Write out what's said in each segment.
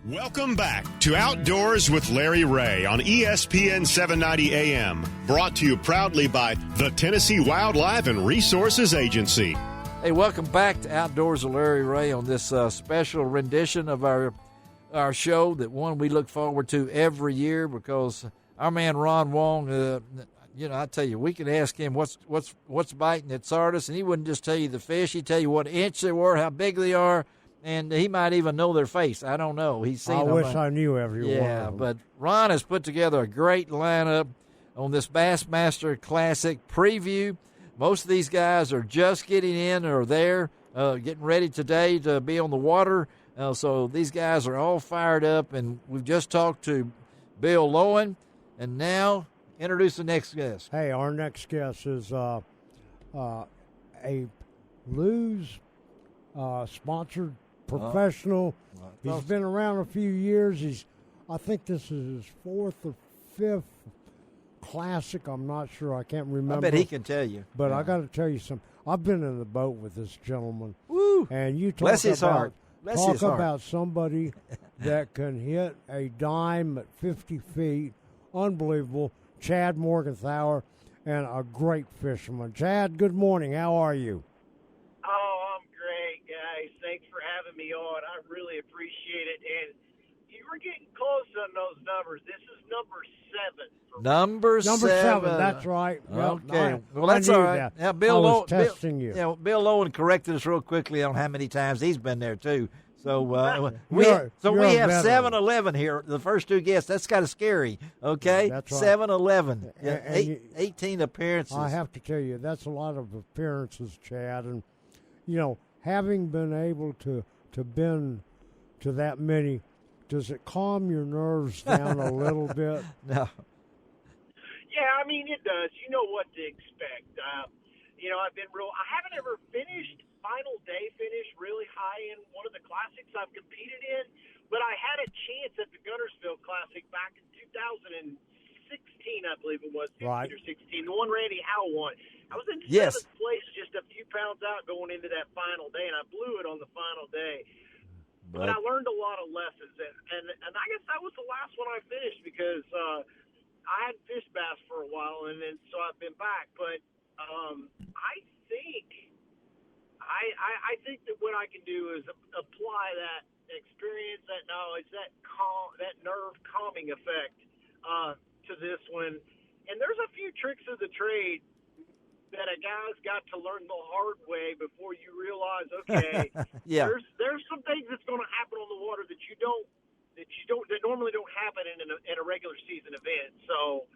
Welcome back to Outdoors with Larry Ray on ESPN 790 AM, brought to you proudly by the Tennessee Wildlife and Resources Agency. Hey, welcome back to Outdoors with Larry Ray on this special rendition of our show, that one we look forward to every year, because our man Ron Wong, I tell you, we can ask him what's biting at Sardis, and he wouldn't just tell you the fish. He'd tell you what inch they were, how big they are, and he might even know their face. I don't know. He's seen them. I wish I knew every one of them. Yeah, but Ron has put together a great lineup on this Bassmaster Classic preview. Most of these guys are just getting in or there, getting ready today to be on the water. So these guys are all fired up, and we've just talked to Bill Lowen, and now introduce the next guest. Hey, our next guest is a Lou's sponsored professional. He's been around a few years. I think this is his fourth or fifth classic. I'm not sure. I can't remember. I bet he can tell you. But I got to tell you something. I've been in the boat with this gentleman. Woo! And you talk Bless his heart. Talk about somebody that can hit a dime at 50 feet. Unbelievable. Chad Morgenthaler, and a great fisherman. Chad, good morning. How are you? Oh, I'm great, guys. Thanks for having me on. I really appreciate it. And you were getting close on those numbers. This is number 7. Number seven. That's right. Okay. Well, that's all right. Yeah, Bill testing you. Yeah, Bill Lowen corrected us real quickly on how many times he's been there too. So we have 7-11 here. The first two guests. That's kind of scary. Okay, that's right. 7-11. Yeah, 18 appearances. I have to tell you, that's a lot of appearances, Chad. And having been able to bend to that many, does it calm your nerves down a little bit? No. Yeah, I mean, it does. You know what to expect. I haven't ever finished final day finish really high in one of the classics I've competed in, but I had a chance at the Guntersville Classic back in 2016, I believe it was, 15 right. or 16, the one Randy Howe won. I was in Yes. 7th place, just a few pounds out going into that final day, and I blew it on the final day. But I learned a lot of lessons, and I guess that was the last one I finished, because I had fished bass for a while, and then so I've been back. But I think that what I can do is apply that experience, that knowledge, that nerve calming effect to this one. And there's a few tricks of the trade that a guy's got to learn the hard way before you realize, okay, yeah. there's some things that's going to happen on the water that normally don't happen in a regular season event. So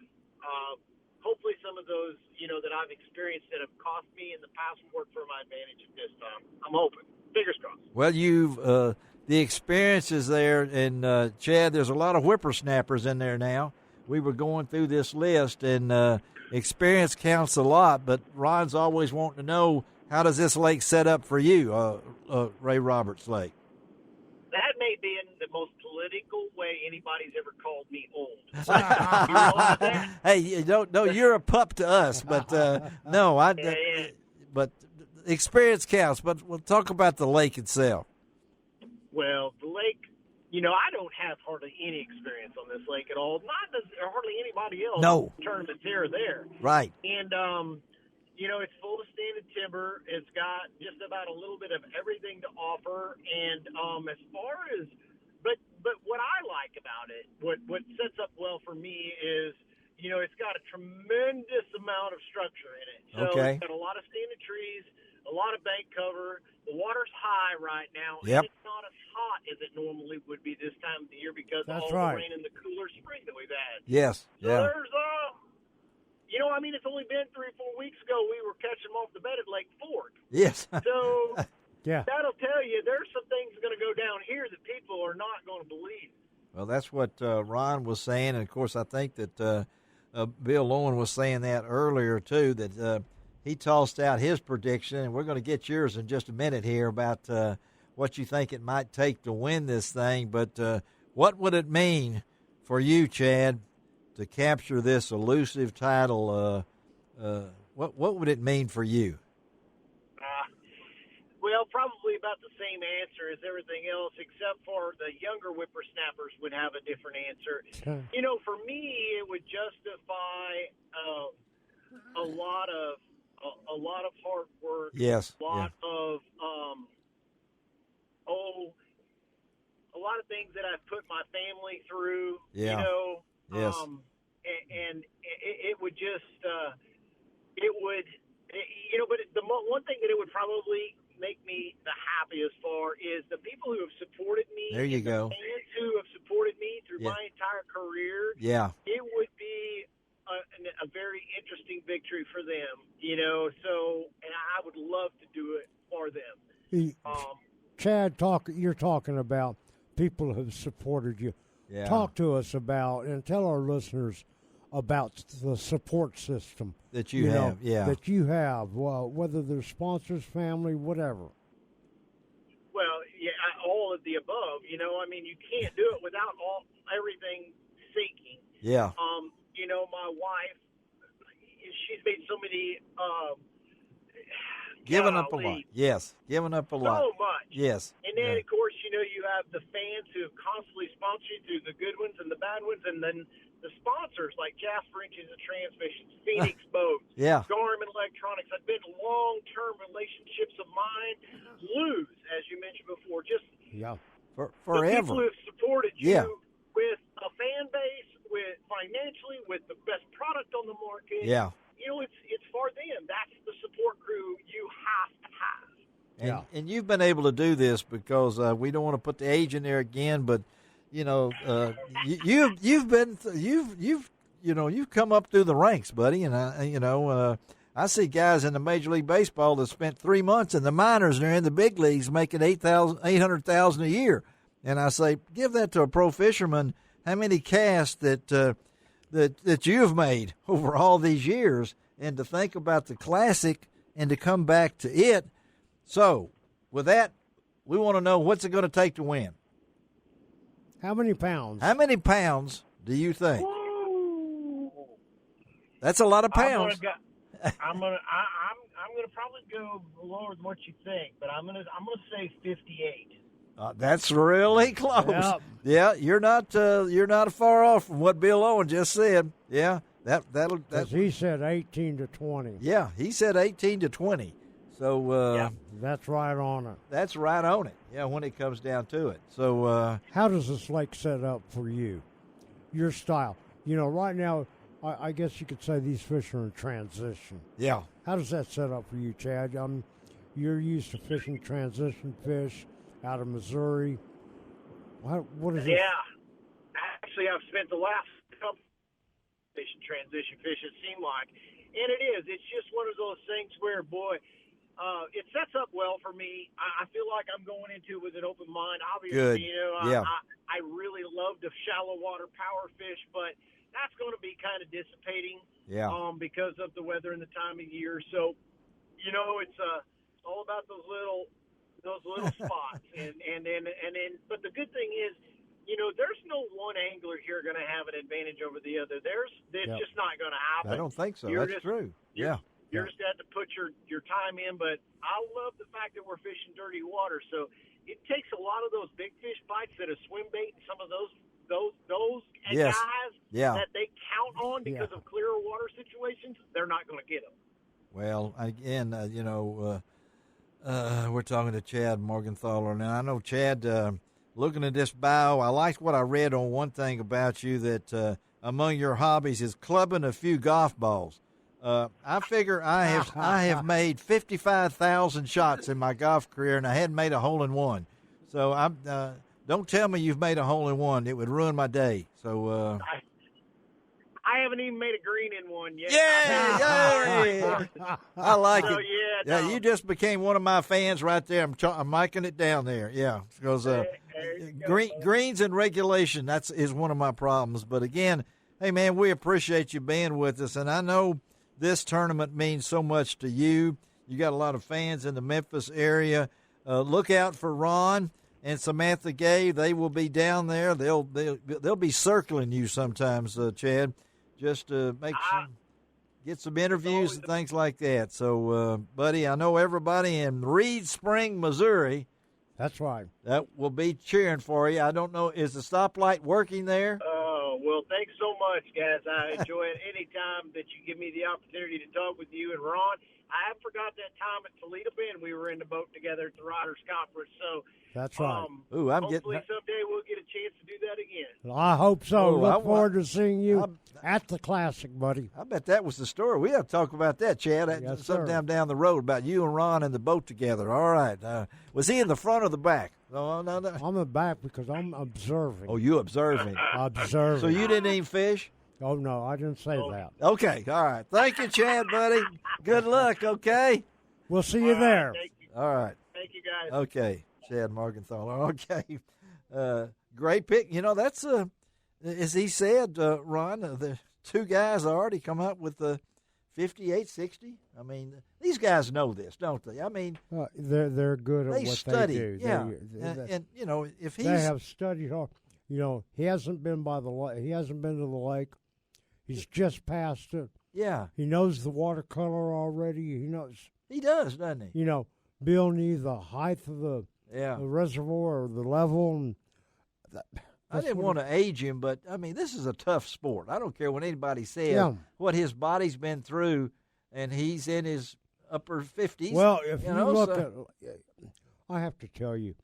hopefully some of those, that I've experienced that have cost me in the past will work for my advantage at this time. I'm hoping. Fingers crossed. Well, you've the experience is there, and Chad, there's a lot of whippersnappers in there now. We were going through this list, and experience counts a lot, but Ron's always wanting to know, how does this lake set up for you, Ray Roberts Lake? That may be in the most political way anybody's ever called me old. You realize that? Hey, you don't know, you're a pup to us, but no, but experience counts. But we'll talk about the lake itself. Well, the lake, I don't have hardly any experience on this lake at all. Hardly anybody else. No. Tournaments here or there. Right. And, it's full of standing timber. It's got just about a little bit of everything to offer. And as far as but what I like about it, what sets up well for me is, it's got a tremendous amount of structure in it. So It's got a lot of standing trees, a lot of bank cover. The water's high right now. Yep. And it's not as hot as it normally would be this time of the year because of all right. the rain and the cooler spring that we've had. Yes. So yeah. there's it's only been 3-4 weeks ago we were catching them off the bed at Lake Fork. Yes. So yeah, that'll tell you there's some things going to go down here that people are not going to believe. Well, that's what Ron was saying, and of course I think that Bill Lowen was saying that earlier too, that he tossed out his prediction, and we're going to get yours in just a minute here about what you think it might take to win this thing. But what would it mean for you, Chad, to capture this elusive title? What would it mean for you? Well, probably about the same answer as everything else, except for the younger whippersnappers would have a different answer. For me, it would justify a lot of hard work. Yes. A lot of a lot of things that I've put my family through. Yeah. Yes. And it would just but the one thing that it would probably make me the happiest for is the people who have supported me. There you go. The fans who have supported me through my entire career. Yeah. It would be a very interesting victory for them, so, and I would love to do it for them. Chad, you're talking about people who have supported you. Yeah. Talk to us about, and tell our listeners about the support system that you have. That you have, whether they're sponsors, family, whatever. Well, all of the above. You can't do it without everything syncing. Yeah. My wife, she's made so many. Giving up a lot. Yes, giving up a lot. So much. Yes. And then, of course, you have the fans who have constantly sponsored you through the good ones and the bad ones, and then the sponsors like Jasper Engines and Transmissions, Phoenix Boats, Garmin Electronics. I've been long-term relationships of mine. Lose, as you mentioned before, just forever. The people who have supported you with a fan base, with financially, with the best product on the market. Yeah. It's for them. That's the support crew you have to have. And you've been able to do this because we don't want to put the age in there again, but you've come up through the ranks, buddy, and I see guys in the Major League Baseball that spent 3 months in the minors and they're in the big leagues making $800,000 a year, and I say, give that to a pro fisherman. How many casts that you've made over all these years, and to think about the classic and to come back to it. So, with that, we want to know what's it going to take to win. How many pounds? How many pounds do you think? That's a lot of pounds. I'm gonna probably go lower than what you think, but I'm gonna say 58. That's really close. Yep. Yeah, you're not far off from what Bill Owen just said. Yeah, that'll. He said 18 to 20. Yeah, he said 18 to 20. So that's right on it. That's right on it. Yeah, when it comes down to it. So how does this lake set up for you? Your style. Right now, I guess you could say these fish are in transition. Yeah. How does that set up for you, Chad? You're used to fishing transition fish out of Missouri. What is it? Yeah. Actually, I've spent the last couple fishing transition fish, it seemed like. And it is. It's just one of those things where, boy, it sets up well for me. I feel like I'm going into it with an open mind. Obviously, Good. I really love the shallow water power fish, but that's going to be kind of dissipating because of the weather and the time of year. So, it's all about those little spots, and but the good thing is, there's no one angler here going to have an advantage over the other. It's just not going to happen. I don't think so. That's true. You're just got to put your time in. But I love the fact that we're fishing dirty water, so it takes a lot of those big fish bites that a swim bait and some of those guys that they count on because of clearer water situations. They're not going to get them. Well, again, we're talking to Chad Morgenthaler. Now, I know, Chad, looking at this bio, I liked what I read on one thing about you, that among your hobbies is clubbing a few golf balls. I figure I have made 55,000 shots in my golf career, and I hadn't made a hole-in-one. So don't tell me you've made a hole-in-one. It would ruin my day. So I haven't even made a green in one yet. Yeah. I like it. Yeah, you just became one of my fans right there. I'm miking it down there. Yeah, because greens and regulation, is one of my problems. But again, hey, man, we appreciate you being with us. And I know this tournament means so much to you. You got a lot of fans in the Memphis area. Look out for Ron and Samantha Gay. They will be down there. They'll be circling you sometimes, Chad, just to make sure, get some interviews and things like that. So, buddy, I know everybody in Reed Spring, Missouri That's right. That will be cheering for you. I don't know, is the stoplight working there? Oh, well, thanks so much, guys. I enjoy it any time that you give me the opportunity to talk with you and Ron. I forgot that time at Toledo Bend we were in the boat together at the Riders Conference. So That's right. Hopefully someday we'll get a chance to do that again. Well, I hope so. Oh, Look forward to seeing you at the Classic, buddy. I bet that was the story. We have to talk about that, Chad. Yes, sometime down the road about you and Ron in the boat together. All right. Was he in the front or the back? No. I'm in the back because I'm observing. Oh, you observing. Observing. So you didn't even fish? Oh, no, I didn't say that. Okay. All right. Thank you, Chad, buddy. Good luck, okay? We'll see you there. Thank you. All right. Thank you, guys. Okay. Chad Morgenthaler. Okay. Great pick. You know, that's, as he said, Ron, the two guys already come up with the 58-60. I mean, these guys know this, don't they? I mean, they're good at they what study. they do. Yeah. And, you know, if he's. They have studied hard. You know, he hasn't been by the lake. He hasn't been to the lake. He's just passed it. Yeah. He knows the watercolor already. He knows. He does, doesn't he? You know, Bill knew the height of the reservoir or the level. And I didn't want to age him, but, I mean, this is a tough sport. I don't care what anybody says, what his body's been through, and he's in his upper 50s. Well, if you look at, I have to tell you,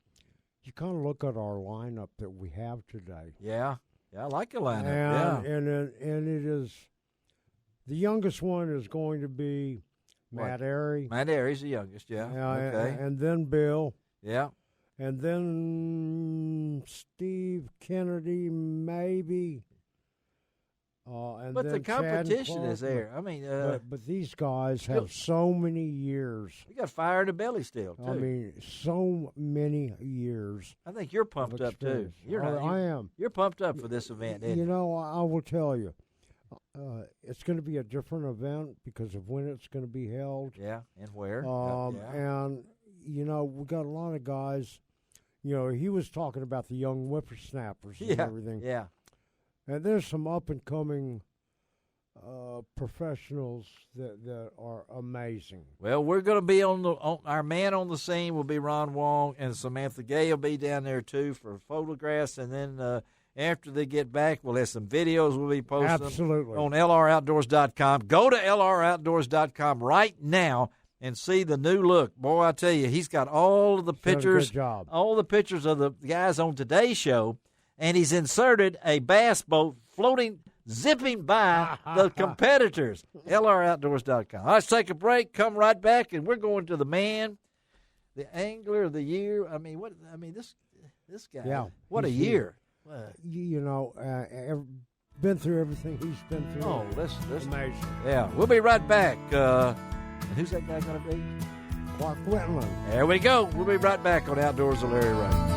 you kind of look at our lineup that we have today. Yeah, I like the lineup. And it is, the youngest one is going to be Matt Airy. Matt Airy's the youngest, okay. And then Bill. Yeah. And then Steve Kennedy, maybe. But the competition is there. I mean, but these guys have so many years. We got fire in the belly still, too. I mean, so many years. I think you're pumped up too. I am. You're pumped up for this event, isn't you? Know, I will tell you, it's going to be a different event because of when it's going to be held. Yeah, and where. And you know, we got a lot of guys. You know, he was talking about the young whippersnappers and everything. Yeah. And there's some up-and-coming professionals that are amazing. Well, we're going to be on our man on the scene will be Ron Wong, and Samantha Gay will be down there, too, for photographs. And then after they get back, we'll have some videos we'll be posting on LROutdoors.com. Go to LROutdoors.com right now and see the new look. Boy, I tell you, he's got all of the pictures, all the pictures of the guys on today's show. And he's inserted a bass boat floating, zipping by the competitors. LROutdoors.com. Let's take a break, come right back, and we're going to the man, the angler of the year. I mean, this guy. Yeah, what a year. You know, been through everything he's been through. Oh, that's amazing. Yeah, we'll be right back. And who's that guy going to be? Clark Whitland. There we go. We'll be right back on Outdoors with Larry Ray.